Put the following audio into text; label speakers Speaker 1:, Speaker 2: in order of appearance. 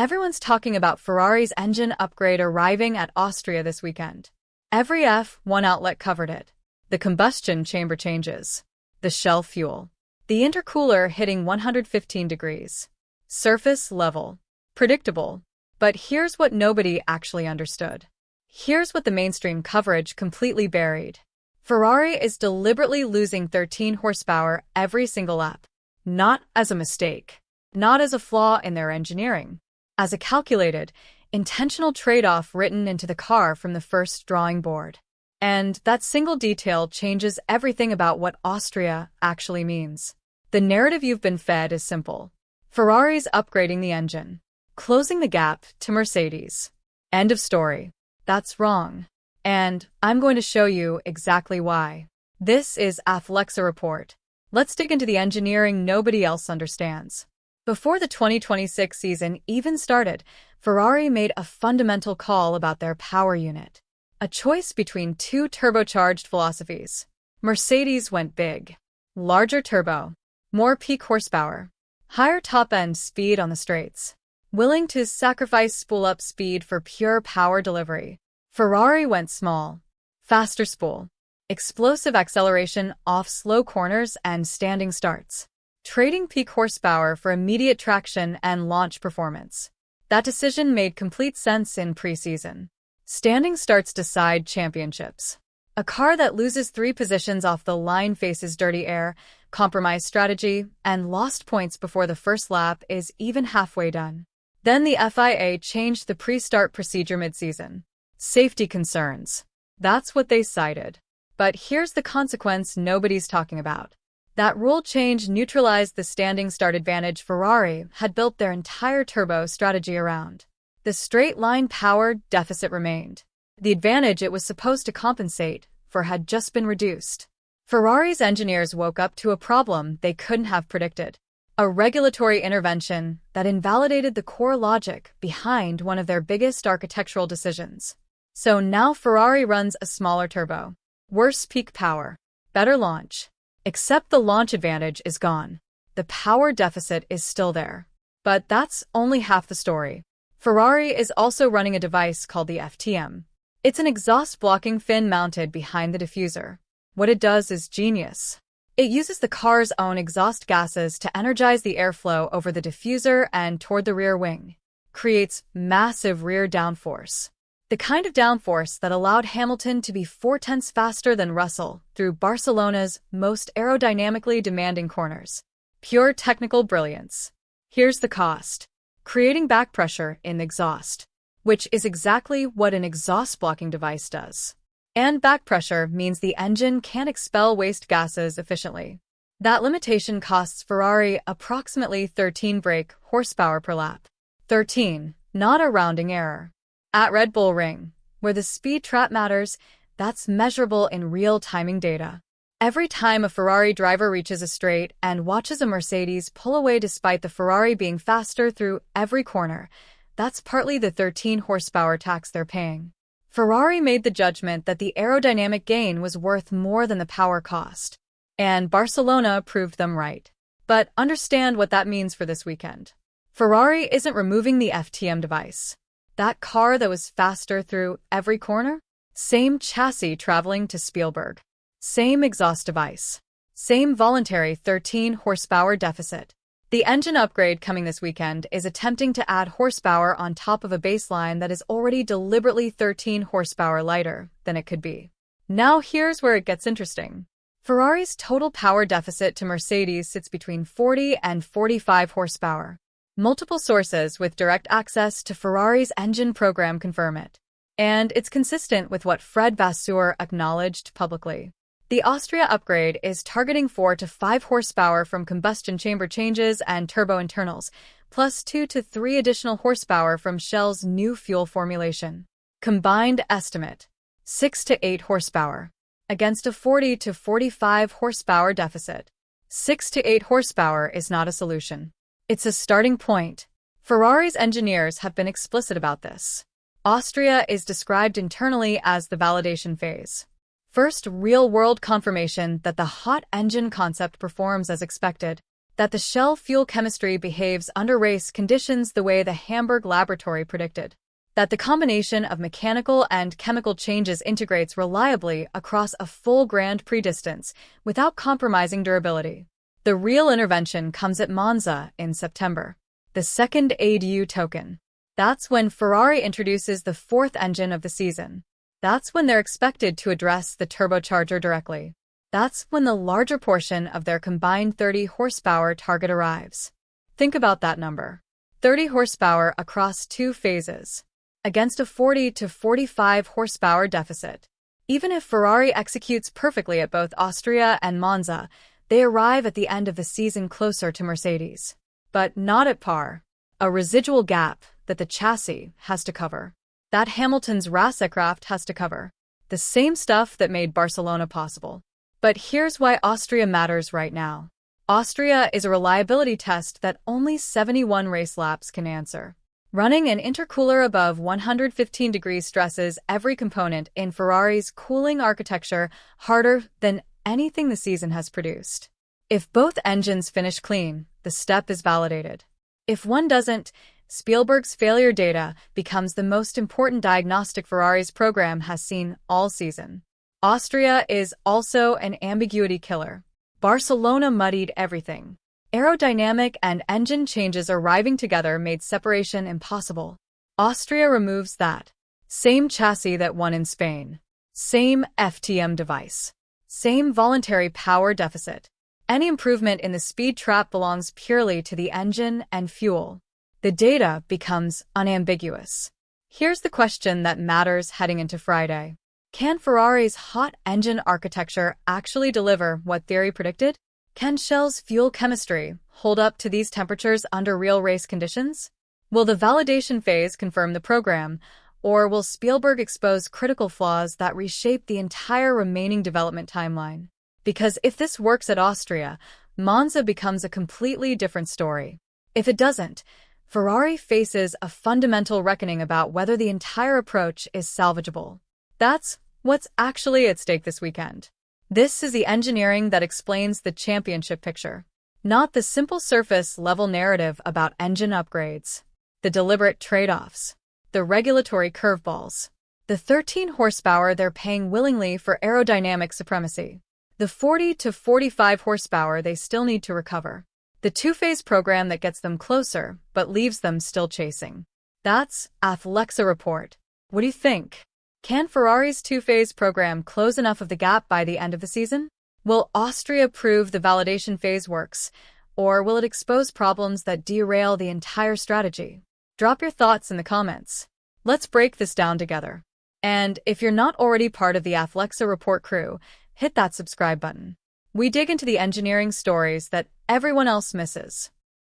Speaker 1: Everyone's talking about Ferrari's engine upgrade arriving at Austria this weekend. Every F1 outlet covered it. The combustion chamber changes. The shell fuel. The intercooler hitting 115 degrees. Surface level. Predictable. But here's what nobody actually understood. Here's what the mainstream coverage completely buried. Ferrari is deliberately losing 13 horsepower every single lap. Not as a mistake. Not as a flaw in their engineering. As a calculated, intentional trade-off written into the car from the first drawing board. And that single detail changes everything about what Austria actually means. The narrative you've been fed is simple. Ferrari's upgrading the engine. Closing the gap to Mercedes. End of story. That's wrong. And I'm going to show you exactly why. This is Athlexa Report. Let's dig into the engineering nobody else understands. Before the 2026 season even started, Ferrari made a fundamental call about their power unit. A choice between two turbocharged philosophies. Mercedes went big. Larger turbo. More peak horsepower. Higher top-end speed on the straights. Willing to sacrifice spool-up speed for pure power delivery. Ferrari went small. Faster spool. Explosive acceleration off slow corners and standing starts. Trading peak horsepower for immediate traction and launch performance. That decision made complete sense in pre-season. Standing starts decide championships. A car that loses 3 positions off the line faces dirty air, compromised strategy, and lost points before the first lap is even halfway done. Then the FIA changed the pre-start procedure mid-season. Safety concerns. That's what they cited. But here's the consequence nobody's talking about. That rule change neutralized the standing start advantage Ferrari had built their entire turbo strategy around. The straight-line power deficit remained. The advantage it was supposed to compensate for had just been reduced. Ferrari's engineers woke up to a problem they couldn't have predicted. A regulatory intervention that invalidated the core logic behind one of their biggest architectural decisions. So now Ferrari runs a smaller turbo. Worse peak power. Better launch. Except the launch advantage is gone. The power deficit is still there. But that's only half the story. Ferrari is also running a device called the FTM. It's an exhaust blocking fin mounted behind the diffuser. What it does is genius. It uses the car's own exhaust gases to energize the airflow over the diffuser and toward the rear wing. Creates massive rear downforce. The kind of downforce that allowed Hamilton to be 4/10 faster than Russell through Barcelona's most aerodynamically demanding corners. Pure technical brilliance. Here's the cost. Creating back pressure in the exhaust, which is exactly what an exhaust blocking device does. And back pressure means the engine can't expel waste gases efficiently. That limitation costs Ferrari approximately 13 brake horsepower per lap. 13, not a rounding error. At Red Bull Ring, where the speed trap matters, that's measurable in real timing data. Every time a Ferrari driver reaches a straight and watches a Mercedes pull away despite the Ferrari being faster through every corner, that's partly the 13 horsepower tax they're paying. Ferrari made the judgment that the aerodynamic gain was worth more than the power cost. And Barcelona proved them right. But understand what that means for this weekend. Ferrari isn't removing the FTM device. That car that was faster through every corner? Same chassis traveling to Spielberg. Same exhaust device. Same voluntary 13 horsepower deficit. The engine upgrade coming this weekend is attempting to add horsepower on top of a baseline that is already deliberately 13 horsepower lighter than it could be. Now here's where it gets interesting. Ferrari's total power deficit to Mercedes sits between 40 and 45 horsepower. Multiple sources with direct access to Ferrari's engine program confirm it. And it's consistent with what Fred Vasseur acknowledged publicly. The Austria upgrade is targeting 4 to 5 horsepower from combustion chamber changes and turbo internals, plus 2 to 3 additional horsepower from Shell's new fuel formulation. Combined estimate, 6 to 8 horsepower, against a 40 to 45 horsepower deficit. 6 to 8 horsepower is not a solution. It's a starting point. Ferrari's engineers have been explicit about this. Austria is described internally as the validation phase. First real-world confirmation that the hot engine concept performs as expected. that the shell fuel chemistry behaves under race conditions the way the Hamburg laboratory predicted, that the combination of mechanical and chemical changes integrates reliably across a full Grand Prix distance without compromising durability. The real intervention comes at Monza in September, the second ADU token. That's when Ferrari introduces the fourth engine of the season. That's when they're expected to address the turbocharger directly. That's when the larger portion of their combined 30 horsepower target arrives. Think about that number. 30 horsepower across 2 phases, against a 40 to 45 horsepower deficit. Even if Ferrari executes perfectly at both Austria and Monza, they arrive at the end of the season closer to Mercedes. But not at par. A residual gap that the chassis has to cover. That Hamilton's Racekraft has to cover. The same stuff that made Barcelona possible. But here's why Austria matters right now. Austria is a reliability test that only 71 race laps can answer. Running an intercooler above 115 degrees stresses every component in Ferrari's cooling architecture harder than anything the season has produced. If both engines finish clean, the step is validated. If one doesn't, Spielberg's failure data becomes the most important diagnostic Ferrari's program has seen all season. Austria is also an ambiguity killer. Barcelona muddied everything. Aerodynamic and engine changes arriving together made separation impossible. Austria removes that. Same chassis that won in Spain. Same FTM device. Same voluntary power deficit. Any improvement in the speed trap belongs purely to the engine and fuel. The data becomes unambiguous. Here's the question that matters heading into Friday. Can Ferrari's hot engine architecture actually deliver what theory predicted? Can Shell's fuel chemistry hold up to these temperatures under real race conditions? Will the validation phase confirm the program, or will Spielberg expose critical flaws that reshape the entire remaining development timeline? Because if this works at Austria, Monza becomes a completely different story. If it doesn't, Ferrari faces a fundamental reckoning about whether the entire approach is salvageable. That's what's actually at stake this weekend. This is the engineering that explains the championship picture, not the simple surface-level narrative about engine upgrades, the deliberate trade-offs, the regulatory curveballs, the 13 horsepower they're paying willingly for aerodynamic supremacy, the 40 to 45 horsepower they still need to recover, the two-phase program that gets them closer but leaves them still chasing. That's Athlexa report. What do you think? Can Ferrari's two-phase program close enough of the gap by the end of the season? Will Austria prove the validation phase works, or will it expose problems that derail the entire strategy? Drop your thoughts in the comments. Let's break this down together. And if you're not already part of the Athlexa report crew, hit that subscribe button. We dig into the engineering stories that everyone else misses.